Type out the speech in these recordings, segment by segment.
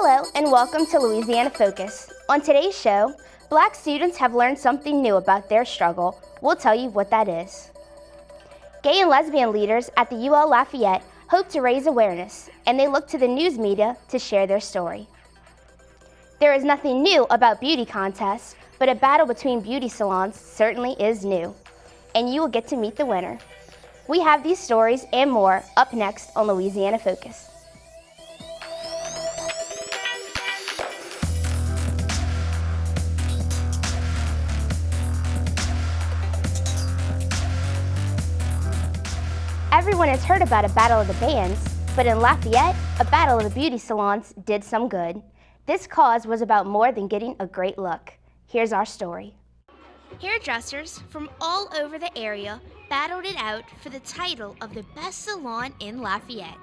Hello and welcome to Louisiana Focus. On today's show, Black students have learned something new about their struggle. We'll tell you what that is. Gay and lesbian leaders at the UL Lafayette hope to raise awareness, and they look to the news media to share their story. There is nothing new about beauty contests, but a battle between beauty salons certainly is new, and you will get to meet the winner. We have these stories and more up next on Louisiana Focus. Everyone has heard about a battle of the bands, but in Lafayette, a battle of the beauty salons did some good. This cause was about more than getting a great look. Here's our story. Hairdressers from all over the area battled it out for the title of the best salon in Lafayette.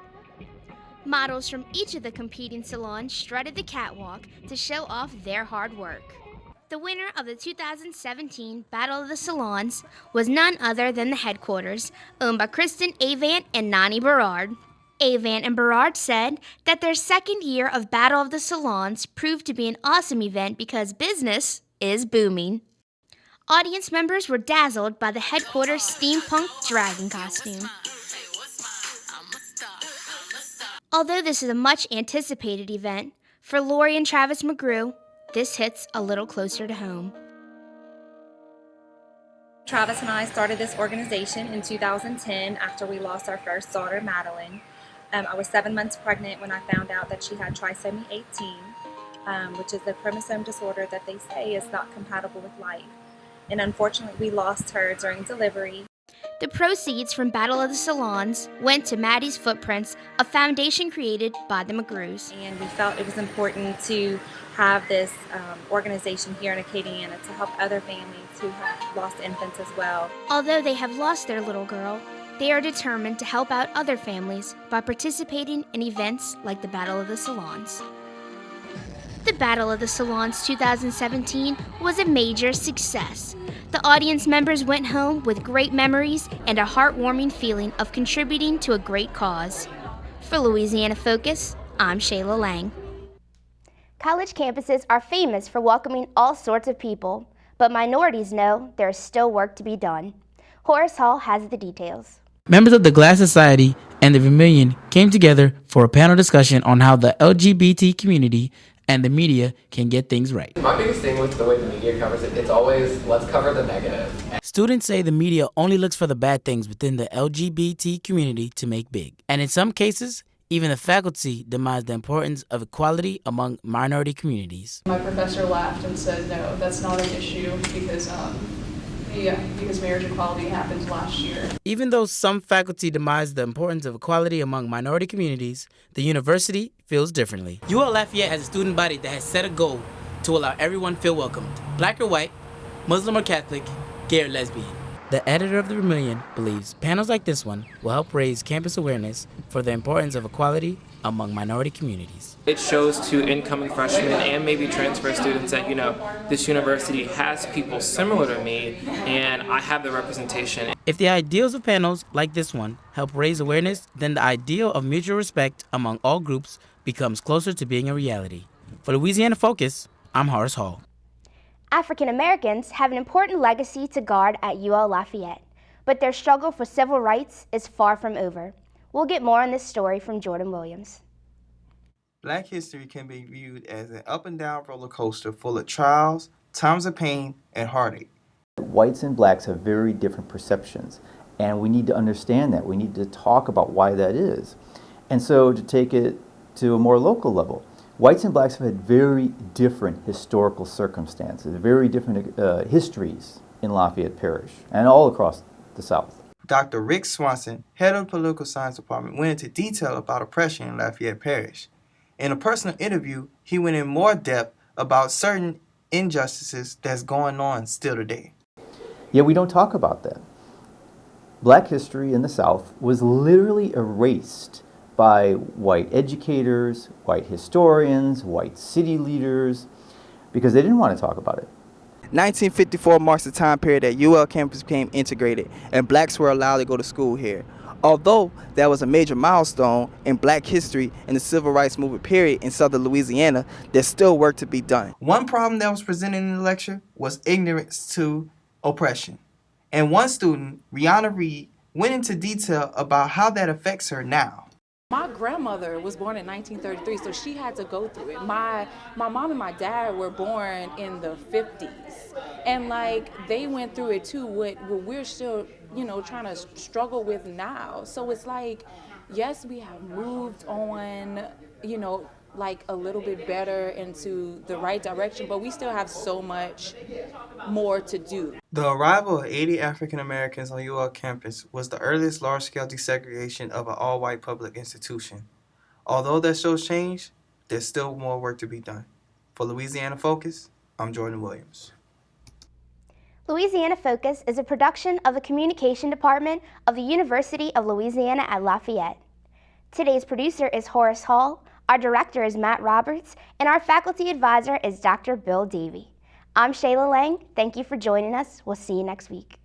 Models from each of the competing salons strutted the catwalk to show off their hard work. The winner of the 2017 Battle of the Salons was none other than the headquarters, owned by Kristen Avant and Nani Berard. Avant and Berard said that their second year of Battle of the Salons proved to be an awesome event because business is booming. Audience members were dazzled by the headquarters steampunk dragon costume. Although this is a much anticipated event, for Lori and Travis McGrew, this hits a little closer to home. Travis and I started this organization in 2010 after we lost our first daughter, Madeline. I was 7 months pregnant when I found out that she had trisomy 18, which is a chromosome disorder that they say is not compatible with life. And unfortunately, we lost her during delivery. The proceeds from Battle of the Salons went to Maddie's Footprints, a foundation created by the McGrews. And we felt it was important to have this organization here in Acadiana to help other families who have lost infants as well. Although they have lost their little girl, they are determined to help out other families by participating in events like the Battle of the Salons. The Battle of the Salons 2017 was a major success. The audience members went home with great memories and a heartwarming feeling of contributing to a great cause. For Louisiana Focus, I'm Shayla Lang. College campuses are famous for welcoming all sorts of people, but minorities know there is still work to be done. Horace Hall has the details. Members of the Glass Society and the Vermilion came together for a panel discussion on how the LGBT community and the media can get things right. My biggest thing with the way the media covers it, it's always, let's cover the negative. Students say the media only looks for the bad things within the LGBT community to make big. And in some cases, even the faculty demise the importance of equality among minority communities. My professor laughed and said, no, that's not an issue because marriage equality happened last year. Even though some faculty demise the importance of equality among minority communities, the university feels differently. UL Lafayette has a student body that has set a goal to allow everyone feel welcomed, black or white, Muslim or Catholic, gay or lesbian. The editor of the Vermilion believes panels like this one will help raise campus awareness for the importance of equality among minority communities. It shows to incoming freshmen and maybe transfer students that, this university has people similar to me and I have the representation. If the ideals of panels like this one help raise awareness, then the ideal of mutual respect among all groups becomes closer to being a reality. For Louisiana Focus, I'm Horace Hall. African Americans have an important legacy to guard at UL Lafayette, but their struggle for civil rights is far from over. We'll get more on this story from Jordan Williams. Black history can be viewed as an up and down roller coaster full of trials, times of pain, and heartache. Whites and blacks have very different perceptions, and we need to understand that. We need to talk about why that is. And so to take it to a more local level, whites and blacks have had very different historical circumstances, very different histories in Lafayette Parish and all across the South. Dr. Rick Swanson, head of the political science department, went into detail about oppression in Lafayette Parish. In a personal interview, he went in more depth about certain injustices that's going on still today. Yet we don't talk about that. Black history in the South was literally erased by white educators, white historians, white city leaders, because they didn't want to talk about it. 1954 marks the time period that UL campus became integrated and blacks were allowed to go to school here. Although that was a major milestone in black history in the civil rights movement period in southern Louisiana, there's still work to be done. One problem that was presented in the lecture was ignorance to oppression. And one student, Rihanna Reed, went into detail about how that affects her now. My grandmother was born in 1933, so she had to go through it. My mom and my dad were born in the 50s, and like they went through it too. What we're still, trying to struggle with now. So it's like, yes, we have moved on, like a little bit better into the right direction, but we still have so much more to do. The arrival of 80 African Americans on UL campus was the earliest large-scale desegregation of an all-white public institution. Although that shows change, there's still more work to be done. For Louisiana Focus, I'm Jordan Williams. Louisiana Focus is a production of the Communication Department of the University of Louisiana at Lafayette. Today's producer is Horace Hall, our director is Matt Roberts, and our faculty advisor is Dr. Bill Davey. I'm Shayla Lang. Thank you for joining us. We'll see you next week.